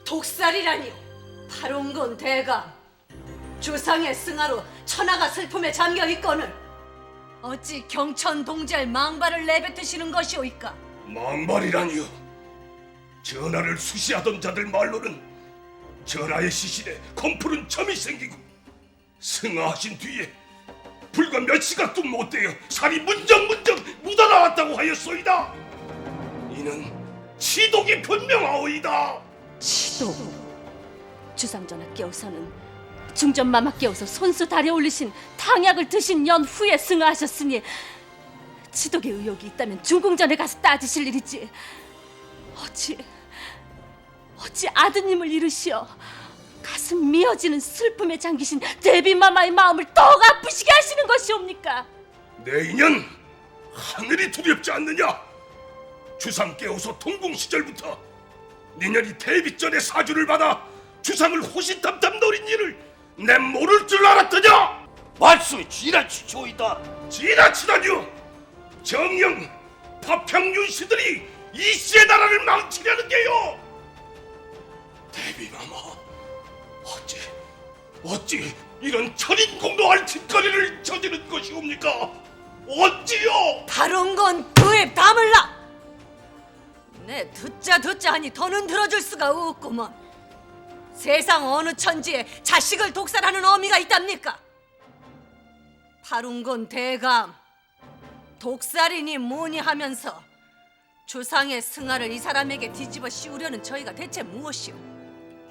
독살이라니요. 팔운건 대감, 주상의 승하로 천하가 슬픔에 잠겨 있거늘 어찌 경천 동지할 망발을 내뱉으시는 것이오이까? 망발이라니요. 전하를 수시하던 자들 말로는 전하의 시신에 검푸른 점이 생기고 승하하신 뒤에 불과 몇 시간도 못 되어 살이 문정문정 묻어나왔다고 하였소이다. 이는 치독이 분명하오이다. 치독? 주상전하께서는 중전마마께서 손수 달에 올리신 탕약을 드신 연후에 승하하셨으니 치독의 의혹이 있다면 중궁전에 가서 따지실 일이지. 어찌 아드님을 잃으시어 가슴 미어지는 슬픔에 잠기신 대비마마의 마음을 더욱 아프시게 하시는 것이옵니까? 내 인연 하늘이 두렵지 않느냐? 주상께서 동궁 시절부터 니년이 대비전의 사주를 받아 주상을 호신탐탐 노린 일을 내 모를 줄 알았더냐? 말씀이 지나치죠이다. 지나치다뇨. 정녕 파평윤씨들이 이씨의 나라를 망치려는 게요. 대비마마, 어찌 이런 천인공노할 짓거리를 저지른 것이옵니까? 어찌요? 다른 건 그 입 다물라. 내 듣자 하니 더는 들어줄 수가 없구먼. 세상 어느 천지에 자식을 독살하는 어미가 있답니까? 파룬건 대감, 독살이니 뭐니 하면서 주상의 승하를 이 사람에게 뒤집어 씌우려는 저희가 대체 무엇이오?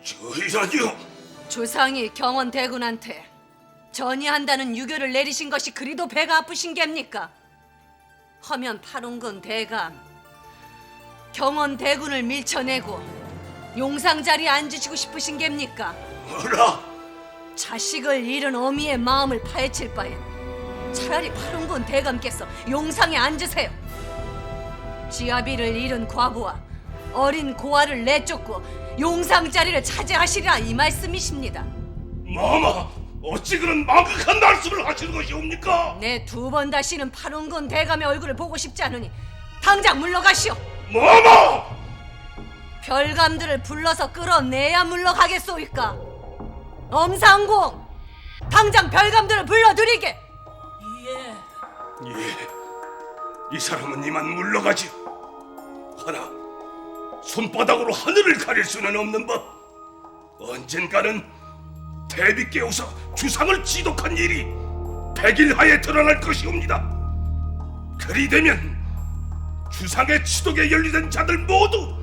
저희라니요? 주상이 경원 대군한테 전이한다는 유교를 내리신 것이 그리도 배가 아프신 겝니까? 허면 파룬건 대감, 경원 대군을 밀쳐내고 용상 자리에 앉으시고 싶으신 겝니까? 어라? 자식을 잃은 어미의 마음을 파헤칠 바엔 차라리 파룬건 대감께서 용상에 앉으세요. 지아비를 잃은 과부와 어린 고아를 내쫓고 용상 자리를 차지하시리라 이 말씀이십니다. 마마, 어찌 그런 망극한 말씀을 하시는 것이옵니까? 내 두 번 다시는 파룬건 대감의 얼굴을 보고 싶지 않으니 당장 물러가시오. 마마! 별감들을 불러서 끌어내야 물러가겠소이까? 엄상공, 당장 별감들을 불러들이게. 예, 이 사람은 이만 물러가지요. 하나, 손바닥으로 하늘을 가릴 수는 없는 법. 언젠가는 대비께서 주상을 지독한 일이 백일하에 드러날 것이옵니다. 그리 되면 주상의 치독에 연루된 자들 모두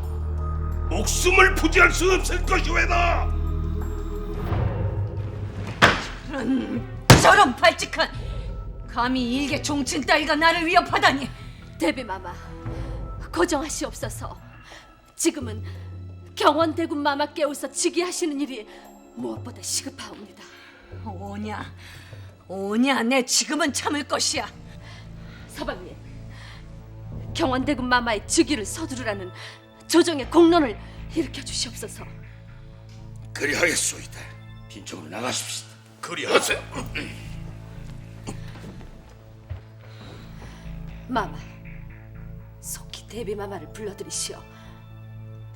목숨을 부지할 수 없을 것이외다. 저런 발칙한, 감히 일개 종친 따위가 나를 위협하다니. 대비마마, 고정하시옵소서. 지금은 경원대군 마마께서 즉위하시는 일이 무엇보다 시급하옵니다. 오냐, 내 지금은 참을 것이야. 서방님, 경원대군 마마의 즉위를 서두르라는 조정의 공론을 일으켜 주시옵소서. 그리하겠소이다. 빈쪽으로 나가십시다. 그리하세요. 마마, 속히 대비마마를 불러들이시어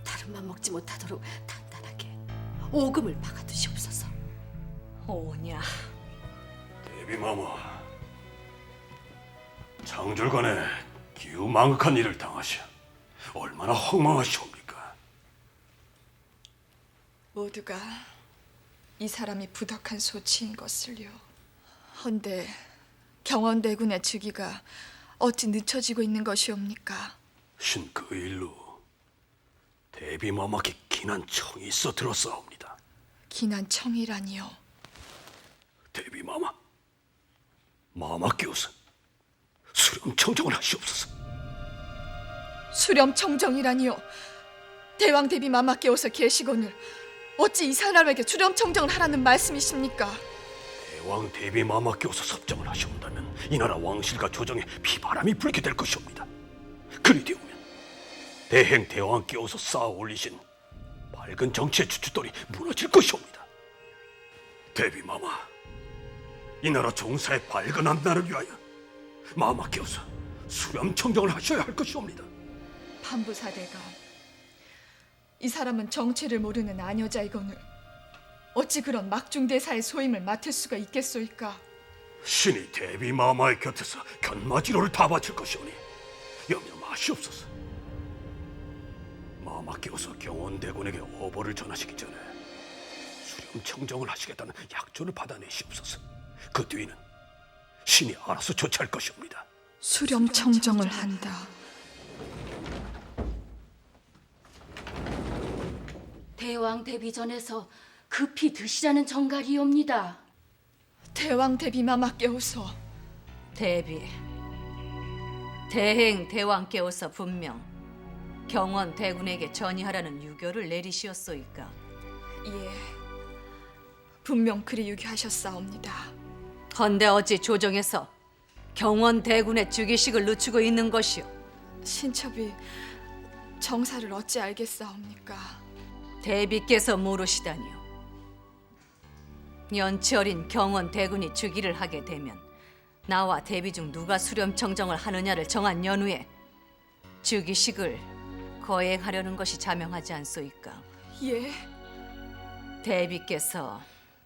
다른 맘 먹지 못하도록 단단하게 오금을 박아두시옵소서. 오냐. 대비마마, 장졸간에 기우망극한 일을 당하셔 얼마나 허망하시옵니까? 모두가 이 사람이 부덕한 소치인 것을요. 헌데 경원대군의 즉위가 어찌 늦춰지고 있는 것이옵니까? 신 그 일로 대비마마께 기난청이 있어 들었사옵니다. 기난청이라니요. 대비마마, 마마께서 수렴청정을 하시옵소서. 수렴청정이라니요. 대왕대비 마마께서 계시거늘 어찌 이 사람에게 수렴청정을 하라는 말씀이십니까? 대왕 대비마마께서 섭정을 하시온다면 이 나라 왕실과 조정에 비바람이 불게 될 것이옵니다. 그리 되오면 대행 대왕께서 쌓아 올리신 밝은 정치의 주춧돌이 무너질 것이옵니다. 대비마마, 이 나라 종사의 밝은 앞날을 위하여 마마께서 수렴청정을 하셔야 할 것이옵니다. 판부사대감, 이 사람은 정체를 모르는 아녀자이거늘 어찌 그런 막중대사의 소임을 맡을 수가 있겠소이까? 신이 대비마마의 곁에서 견마지로를 다 바칠 것이오니 염려 마시옵소서. 마마께서 경원대군에게 어보를 전하시기 전에 수렴 청정을 하시겠다는 약조를 받아내시옵소서. 그 뒤는 신이 알아서 조치할 것이옵니다. 수렴 청정을 한다. 대왕 대비 전에서 급히 드시라는 정갈이옵니다. 대왕 대비 마마께서 대비, 대행 대왕께서 분명 경원 대군에게 전이하라는 유교를 내리시었소이까? 예, 분명 그리 유교하셨사옵니다. 헌데 어찌 조정에서 경원 대군의 즉위식을 늦추고 있는 것이오? 신첩이 정사를 어찌 알겠사옵니까? 대비께서 물으시다니요. 연치 어린 경원 대군이 즉위를 하게 되면 나와 대비 중 누가 수렴 청정을 하느냐를 정한 연후에 즉위식을 거행하려는 것이 자명하지 않소이까? 예, 대비께서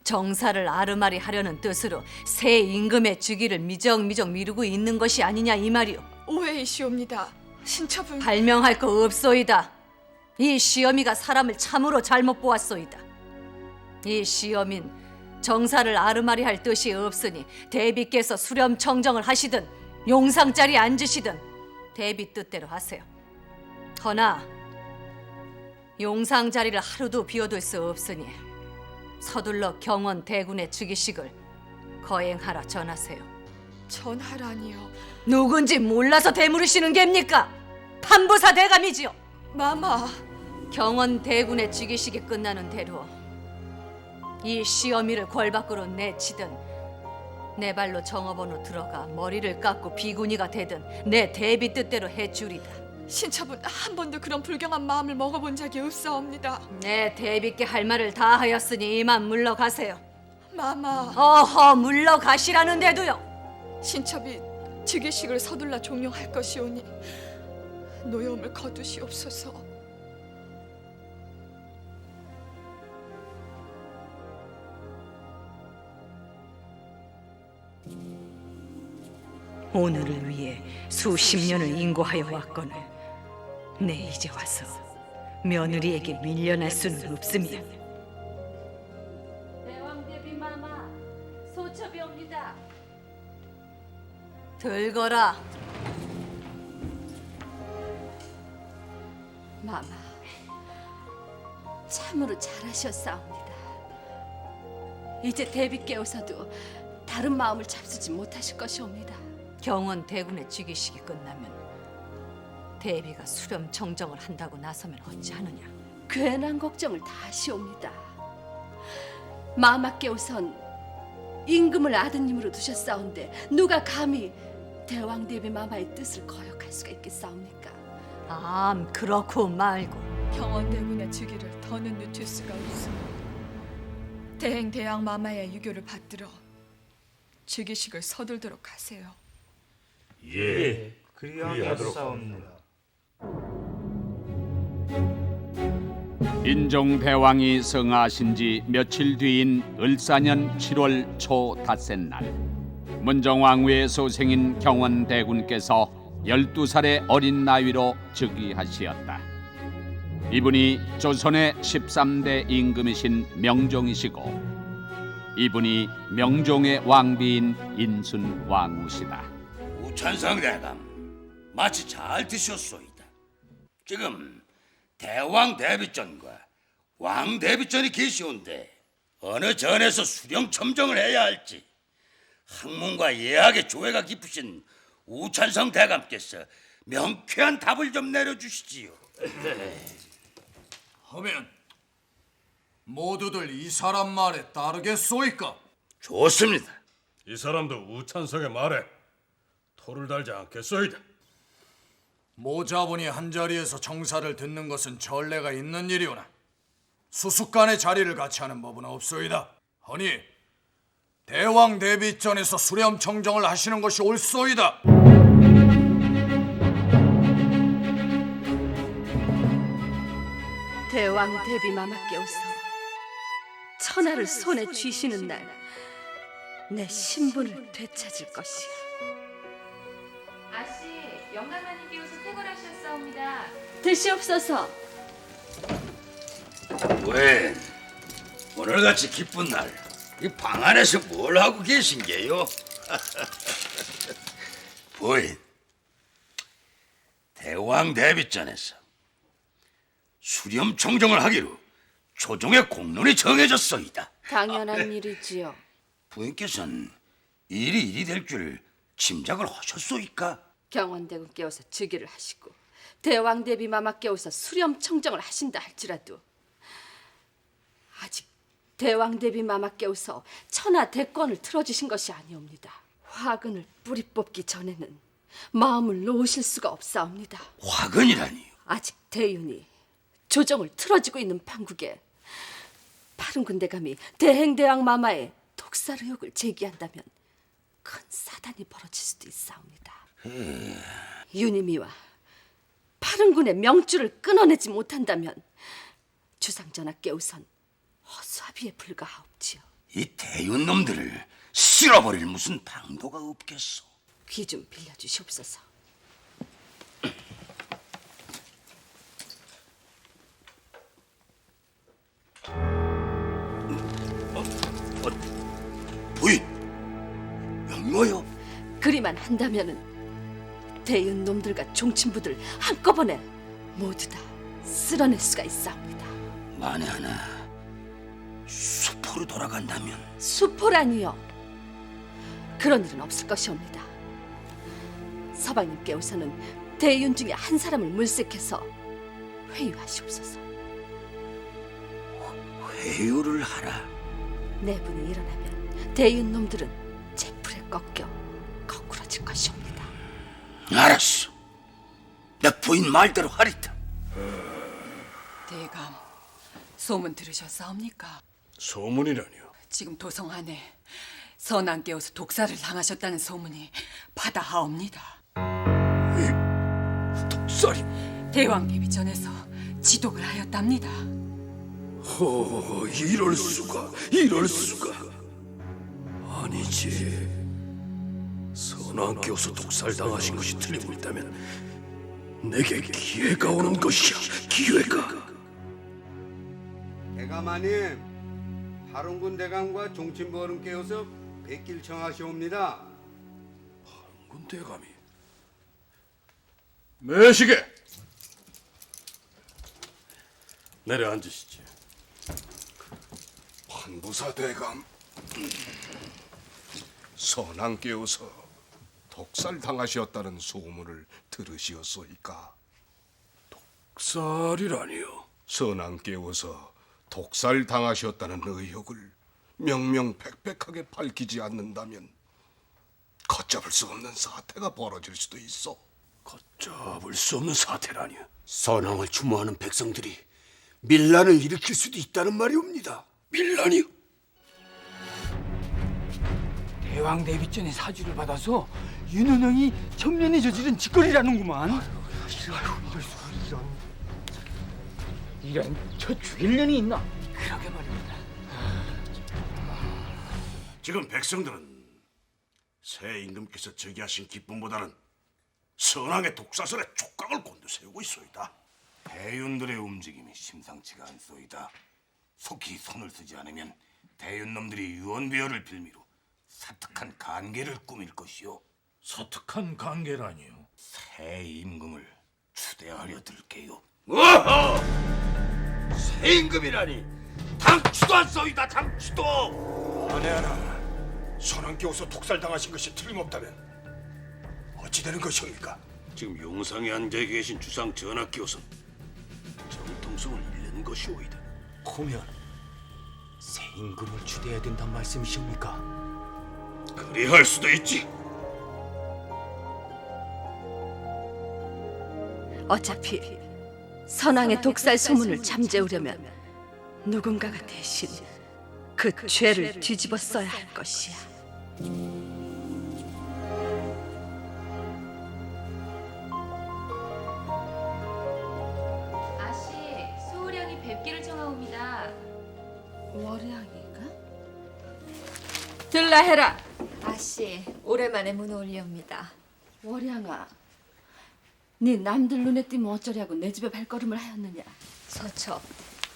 정사를 아르마리 하려는 뜻으로 새 임금의 즉위를 미적미적 미루고 있는 것이 아니냐 이 말이오. 오해이시옵니다. 신첩은 발명할 거 없소이다. 이 시어미가 사람을 참으로 잘못 보았소이다. 이 시어민 정사를 아르마리 할 뜻이 없으니 대비께서 수렴 청정을 하시든 용상자리에 앉으시든 대비 뜻대로 하세요. 허나 용상 자리를 하루도 비워둘 수 없으니 서둘러 경원 대군의 즉위식을 거행하라 전하세요. 전하라니요. 누군지 몰라서 대물으시는 겝니까? 판부사 대감이지요. 마마, 경원 대군의 즉위식이 끝나는 대로 이 시어미를 궐 밖으로 내치든 내 발로 정업원으로 들어가 머리를 깎고 비구니가 되든 내 대비 뜻대로 해주리다. 신첩은 한 번도 그런 불경한 마음을 먹어본 적이 없사옵니다. 내 대비께 할 말을 다 하였으니 이만 물러가세요. 마마, 어허, 물러가시라는데도요. 신첩이 즉위식을 서둘러 종용할 것이오니 노여움을 거두시옵소서. 오늘을 위해 수십 년을 인고하여 왔거늘 내 이제 와서 며느리에게 밀려날 수는 없으며. 대왕대비 마마, 소첩이 옵니다. 들거라. 마마, 참으로 잘하셨사옵니다. 이제 대비께서도 다른 마음을 잡수지 못하실 것이옵니다. 경원 대군의 즉위식이 끝나면 대비가 수렴 청정을 한다고 나서면 어찌하느냐? 괜한 걱정을 다 하시옵니다. 마마께우선 임금을 아드님으로 두셨사온데 누가 감히 대왕 대비 마마의 뜻을 거역할 수가 있겠사옵니까? 그렇고 말고. 경원대군의 즉위를 더는 늦출 수가 없으니 대행 대왕 마마의 유교를 받들어 즉위식을 서둘도록 하세요. 예, 그리하겠사옵니다. 인종대왕이 성하신 지 며칠 뒤인 을사년 7월 초 닷새날 문정왕후의 소생인 경원대군께서 12살의 어린 나이로 즉위하시었다. 이분이 조선의 13대 임금이신 명종이시고 이분이 명종의 왕비인 인순왕후시다. 우찬성 대감, 마치 잘 드셨소이다. 지금 대왕 대비전과 왕 대비전이 계시온데 어느 전에서 수령 첨정을 해야 할지 학문과 예학의 조예가 깊으신 우찬성 대감께서 명쾌한 답을 좀 내려주시지요. 하면 모두들 이 사람 말에 따르겠소이까? 좋습니다. 이 사람도 우찬성의 말에 토를 달지 않겠소이다. 모자분이 한자리에서 정사를 듣는 것은 전례가 있는 일이오나 수수간의 자리를 같이 하는 법은 없소이다. 허니 대왕 대비전에서 수렴 청정을 하시는 것이 옳소이다. 대왕 대비 마마께서 천하를 손에 쥐시는 날 내 신분을 되찾을 것이야. 아씨, 영감마님께서 퇴거하셨사옵니다. 드시옵소서. 왜 오늘같이 기쁜 날 이 방 안에서 뭘 하고 계신 게요? 부인, 대왕 대비전에서 수렴 청정을 하기로 조정의 공론이 정해졌소이다. 당연한 일이지요. 부인께서는 일이 될 줄 짐작을 하셨소이까? 경원대군께서 즉위를 하시고 대왕 대비 마마께서 수렴 청정을 하신다 할지라도 아직 대왕 대비 마마께서 천하 대권을 틀어주신 것이 아니옵니다. 화근을 뿌리 뽑기 전에는 마음을 놓으실 수가 없사옵니다. 화근이라니요? 아직 대윤이 조정을 틀어지고 있는 판국에 파른 군대감이 대행대왕 마마의 독살 의혹을 제기한다면 큰 사단이 벌어질 수도 있사옵니다. 유니미와 파른군의 명줄을 끊어내지 못한다면 주상전하께우선 허수아비에 불과하옵지요. 이 대윤 놈들을 쓸어버릴 무슨 방도가 없겠소. 귀 좀 빌려주시옵소서. 부인, 영모요? 그리만 한다면은 대윤 놈들과 종친부들 한꺼번에 모두 다 쓸어낼 수가 있사옵니다. 만에 하나 수포로 돌아간다면 수포라니요. 그런 일은 없을 것이옵니다. 서방님께서는 대윤 중에 한 사람을 물색해서 회유하시옵소서. 회유를 하라. 내분이 일어나면 대윤 놈들은 제풀에 꺾여 거꾸러질 것이옵니다. 알았어. 내 부인 말대로 하리다. 대감, 소문 들으셨사옵니까? 소문이라니요? 지금 도성 안에 선왕께서 독살을 당하셨다는 소문이 바다하옵니다. 독살이? 대왕 대비전에서 지독을 하였답니다. 이럴 수가. 아니지. 선왕께서 독살당하신 것이 틀리고 있다면 내게 기회가 오는 것이야. 기회가. 대감마님, 파룬군 대감과 종친부 어른께서 뵙길 청하시옵니다. 군 대감이 매시게 내려앉으시지. 환부사 대감, 선왕께서 독살 당하셨다는 소문을 들으시었소이까? 독살이라니요? 선왕께서 독살 당하셨다는 의혹을 명명백백하게 밝히지 않는다면 걷잡을 수 없는 사태가 벌어질 수도 있어. 걷잡을 수 없는 사태라니요? 선왕을 추모하는 백성들이 밀란을 일으킬 수도 있다는 말이옵니다. 밀란이요? 대왕 대비전의 사주를 받아서 윤은영이 전면에 저지른 짓거리라는구만. 이런 저 죽일 년이 있나? 그러게 말입니다. 지금 백성들은 새 임금께서 즉위하신 기쁨보다는 선왕의 독사설에 촉각을 곤두세우고 있소이다. 대윤들의 움직임이 심상치가 않소이다. 속히 손을 쓰지 않으면 대윤놈들이 유언비어를 빌미로 사특한 간계를 꾸밀 것이요. 사특한 관계라니요? 새 임금을 추대하려 들게요. 어허! 새 임금이라니 당추도 안 쏘이다. 당추도. 만에 하나 선왕께서 독살당하신 것이 틀림없다면 어찌 되는 것이옵니까? 지금 용상에 앉아 계신 주상 전하께서 정통성을 잃는 것이오이다. 보면 새 임금을 추대해야 된단 말씀이십니까? 그리할 수도 있지. 어차피 선왕의 독살 소문을 잠재우려면 누군가가 대신 그 죄를 뒤집어 써야 할 것이야. 아씨, 소우령이 뵙기를 청하옵니다. 월양이가? 들라 해라. 아씨, 오랜만에 문 올리옵니다. 월양아, 네 남들 눈에 띄면 어쩌려고 내 집에 발걸음을 하였느냐? 서초,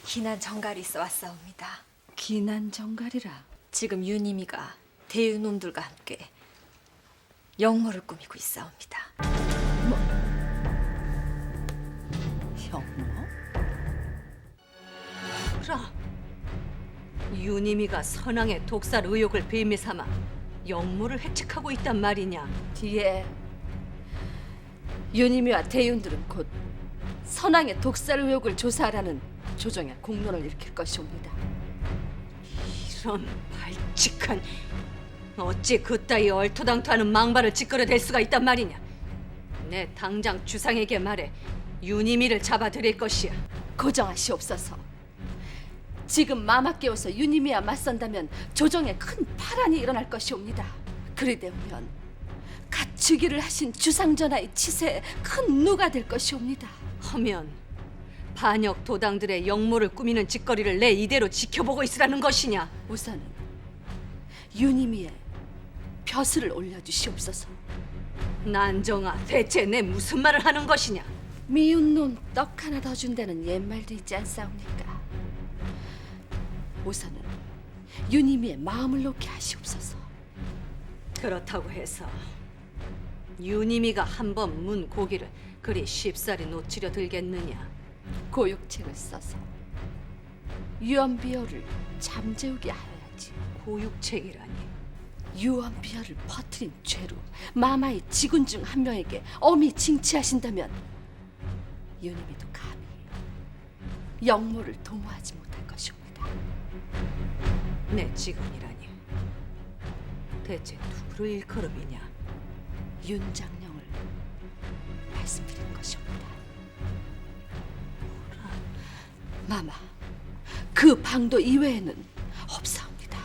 기난 정갈이 있어 왔사옵니다. 기난 정갈이라. 지금 유님이가 대유놈들과 함께 영모를 꾸미고 있사옵니다. 형모? 그라. 유님이가 선왕의 독살 의혹을 빌미 삼아 영모를 획책하고 있단 말이냐? 뒤에 유님이와 대윤들은 곧 선왕의 독살 의혹을 조사하라는 조정의 공론을 일으킬 것이옵니다. 이런 발칙한, 어찌 그따위 얼토당토하는 망발을 짓거려댈 수가 있단 말이냐? 내 당장 주상에게 말해 유님이를 잡아들일 것이야. 고정하시옵소서. 지금 마마 깨워서 유님이와 맞선다면 조정에 큰 파란이 일어날 것이옵니다. 그리되면 갖추기를 하신 주상전하의 치세에 큰 누가 될 것이옵니다. 하면 반역 도당들의 영모를 꾸미는 짓거리를 내 이대로 지켜보고 있으라는 것이냐? 우선은 유님이의 벼슬을 올려주시옵소서. 난정아, 대체 내 무슨 말을 하는 것이냐? 미운 놈 떡 하나 더 준다는 옛말도 있지 않사옵니까? 우선은 유님이의 마음을 놓게 하시옵소서. 그렇다고 해서 유님이가 한번 문 고기를 그리 쉽사리 놓치려 들겠느냐? 고육책을 써서 유언비어를 잠재우게 하여야지. 고육책이라니. 유언비어를 퍼뜨린 죄로 마마의 직원 중 한 명에게 엄히 징치하신다면 유님이도 감히 영모를 도모하지 못할 것이옵니다. 내 직원이라니. 대체 누구를 일컬음이냐? 윤장령을 말씀드린 것이옵니다. 마마, 그 방도 이외에는 없사옵니다.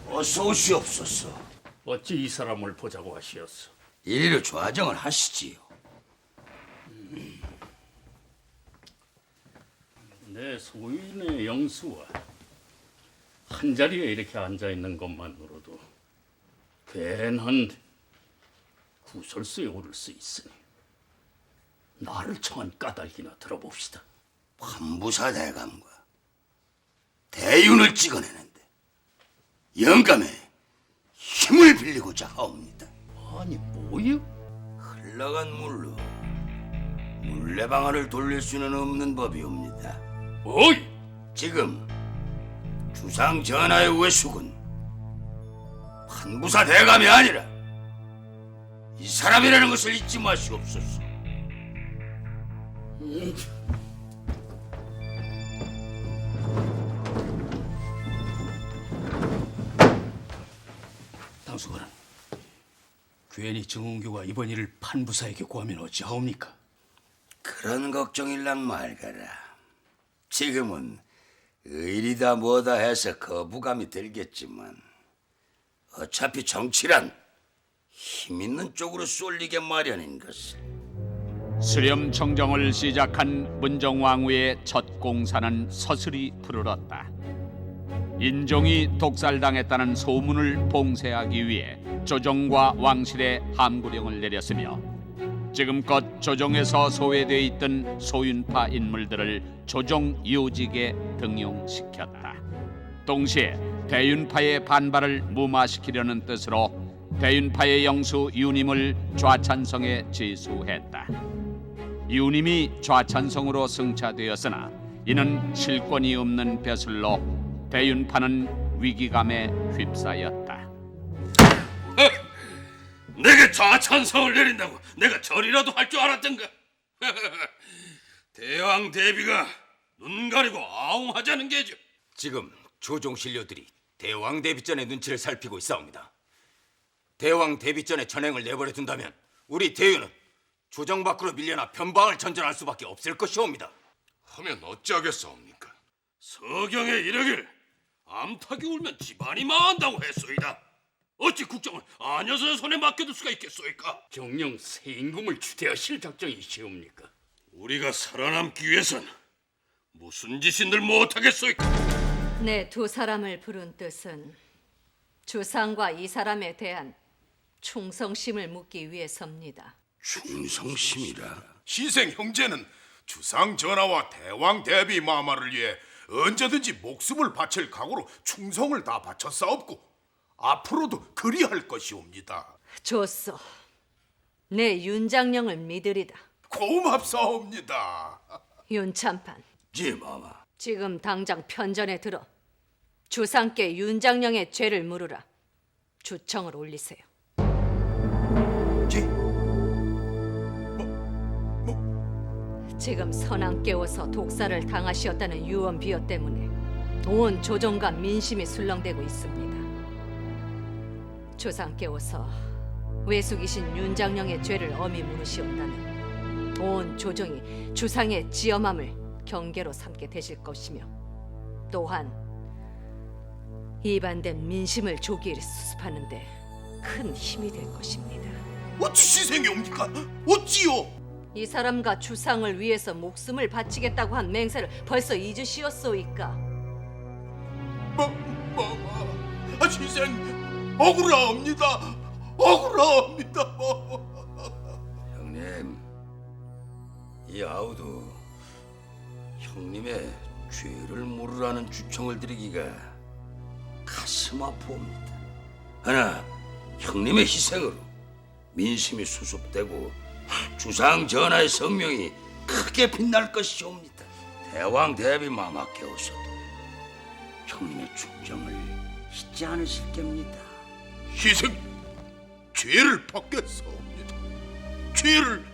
어서 오시옵소서. 어찌 이 사람을 보자고 하시었소? 이리로 좌정을 하시지요. 내 소인의 영수와 한 자리에 이렇게 앉아 있는 것만으로도 괜한 구설수에 오를 수 있으니 나를 청한 까닭이나 들어봅시다. 판부사 대감과 대윤을 찍어내는데 영감에 힘을 빌리고자 하옵니다. 아니 뭐요? 흘러간 물로 물레방아를 돌릴 수는 없는 법이옵니다. 어이! 지금 주상 전하의 외숙은 판부사 대감이 아니라 이 사람이라는 것을 잊지 마시옵소서. 당수관은 괜히 정은교가 이번 일을 판부사에게 고하면 어찌하옵니까? 그런 걱정일랑 말거라. 지금은 의리다 뭐다 해서 거부감이 들겠지만 어차피 정치란 힘 있는 쪽으로 쏠리게 마련인 것을. 수렴 청정을 시작한 문정왕후의 첫 공사는 서슬이 푸르렀다. 인종이 독살당했다는 소문을 봉쇄하기 위해 조정과 왕실에 함구령을 내렸으며 지금껏 조정에서 소외되어 있던 소윤파 인물들을 조정 요직에 등용시켰다. 동시에 대윤파의 반발을 무마시키려는 뜻으로 대윤파의 영수 유님을 좌찬성에 지수했다. 유님이 좌찬성으로 승차되었으나 이는 실권이 없는 벼슬로 대윤파는 위기감에 휩싸였다. 내게 좌찬성을 내린다고 내가 절이라도 할 줄 알았던가? 대왕 대비가 눈 가리고 아웅하자는 게죠. 지금 조종 신료들이 대왕 대비전의 눈치를 살피고 있사옵니다. 대왕 대비전의 전행을 내버려 둔다면 우리 대유는 조정 밖으로 밀려나 변방을 전전할 수밖에 없을 것이옵니다. 하면 어찌하겠사옵니까? 서경에 이르길 암탉이 울면 집안이 망한다고 했소이다. 어찌 국정을 아녀서의 손에 맡겨둘 수가 있겠소이까? 정령 새 임금을 추대하실 작정이시옵니까? 우리가 살아남기 위해선 무슨 짓인들 못하겠소이까? 내 두 사람을 부른 뜻은 주상과 이 사람에 대한 충성심을 묻기 위해서입니다. 충성심이라. 시생 형제는 주상 전하와 대왕 대비 마마를 위해 언제든지 목숨을 바칠 각오로 충성을 다 바쳤사옵고 앞으로도 그리할 것이옵니다. 좋소. 내 윤장령을 믿으리다. 고맙사옵니다. 윤참판, 예, 마마. 지금 당장 편전에 들어 주상께 윤장령의 죄를 물으라. 주청을 올리세요. 지금 선왕 깨워서 독사를 당하시었다는 유언 비어 때문에 온 조정과 민심이 술렁대고 있습니다. 주상 깨워서 외숙이신 윤장령의 죄를 엄히 물으시온다면 온 조정이 주상의 지엄함을 경계로 삼게 되실 것이며 또한 이반된 민심을 조기를 수습하는데 큰 힘이 될 것입니다. 어찌 시생이옵니까? 어찌요? 이 사람과 주상을 위해서 목숨을 바치겠다고 한 맹세를 벌써 잊으시었소이까? 마마, 시생 억울하옵니다. 억울하옵니다. 형님, 이 아우도 형님의 죄를 물으라는 주청을 드리기가 가슴 아프옵니다. 하나 형님의 희생으로 민심이 수습되고 주상 전하의 성명이 크게 빛날 것이옵니다. 대왕 대비 마마께서도 형님의 충정을 잊지 않으실 겁니다. 희생 죄를 받겠사옵니다. 죄를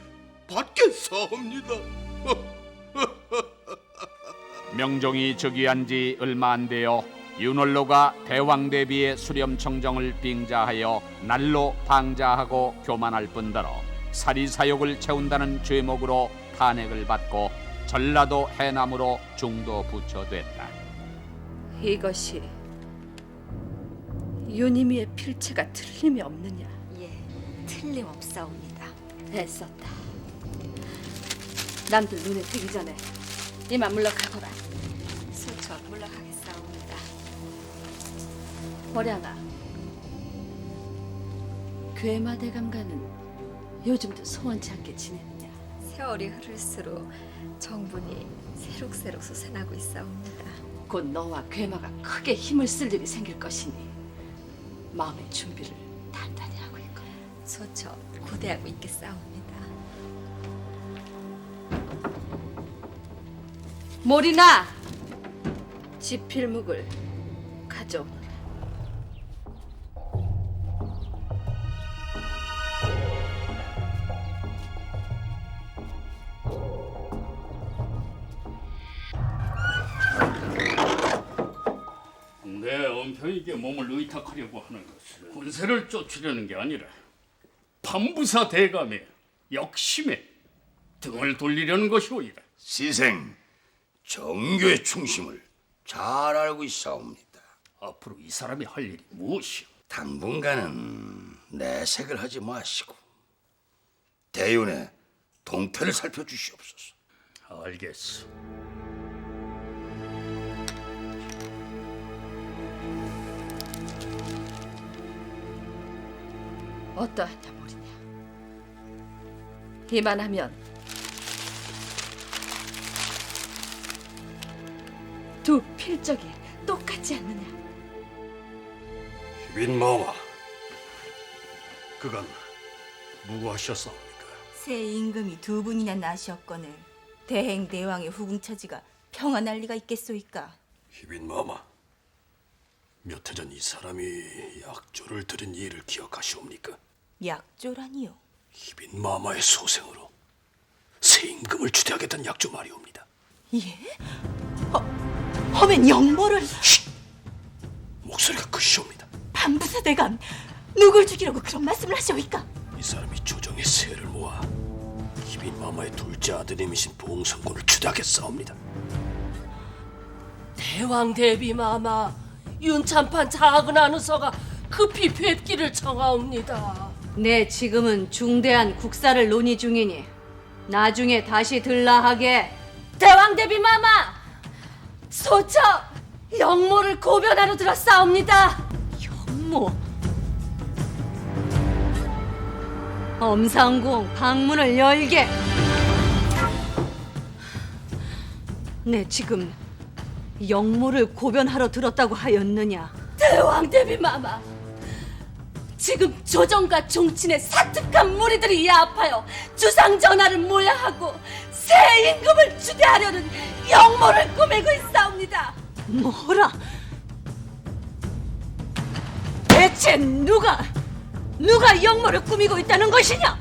받겠사옵니다. 명종이 즉위한 지 얼마 안 되어 윤원로가 대왕 대비의 수렴청정을 빙자하여 날로 방자하고 교만할 뿐더러 사리사욕을 채운다는 죄목으로 탄핵을 받고 전라도 해남으로 중도 부처됐다. 이것이 유님이의 필체가 틀림이 없느냐? 예, 틀림없사옵니다. 애썼다. 남들 눈에 띄기 전에 이만 물러가거라. 수처 물러가겠사옵니다. 보량아, 괴마대감과는 요즘도 소원치 않게 지내느냐? 세월이 흐를수록 정분이 새록새록 솟아나고 있사옵니다. 곧 너와 괴마가 크게 힘을 쓸 일이 생길 것이니 마음의 준비를 단단히 하고 있거라. 수처 고대하고 있겠사옵니다. 몰이나 지필묵을 가져오너라. 내 은평에게 몸을 의탁하려고 하는 것은 군세를 쫓으려는 게 아니라 판부사 대감의 역심에 등을 돌리려는 것이오이다. 시생 정교의 충심을 잘 알고 있사옵니다. 앞으로 이 사람이 할 일이 무엇이오? 당분간은 내색을 하지 마시고 대윤의 동태를 살펴주시옵소서. 알겠소. 어떠하냐 모리냐? 이만하면 두 필적이 똑같지 않느냐? 희빈마마, 그간 무고하셨사옵니까? 새 임금이 두 분이나 나셨거늘 대행 대왕의 후궁처지가 평안할 리가 있겠소이까? 희빈마마, 몇 해 전 이 사람이 약조를 들은 일을 기억하시옵니까? 약조라니요? 희빈마마의 소생으로 새 임금을 추대하겠다는 약조 말이옵니다. 예? 허면 영모를... 목소리가 크시옵니다. 판부사 대감, 누굴 죽이려고 그런 말씀을 하시오이까? 이 사람이 조정의 세를 모아 희빈마마의 둘째 아드님이신 봉성군을 추대하겠사옵니다. 대왕 대비 마마, 윤참판 작은 안우서가 급히 뵙기를 청하옵니다. 네, 지금은 중대한 국사를 논의 중이니 나중에 다시 들라 하게. 대왕대비 마마, 소처 영모를 고변하러 들었사옵니다. 영모. 엄상궁 방문을 열게. 네, 지금 영모를 고변하러 들었다고 하였느냐? 대왕대비 마마, 지금 조정과 종친의 사특한 무리들이 야합하여 주상 전하를 모야하고 새 임금을 추대하려는 영모를 꾸미고 있사옵니다. 뭐라? 대체 누가 영모를 꾸미고 있다는 것이냐?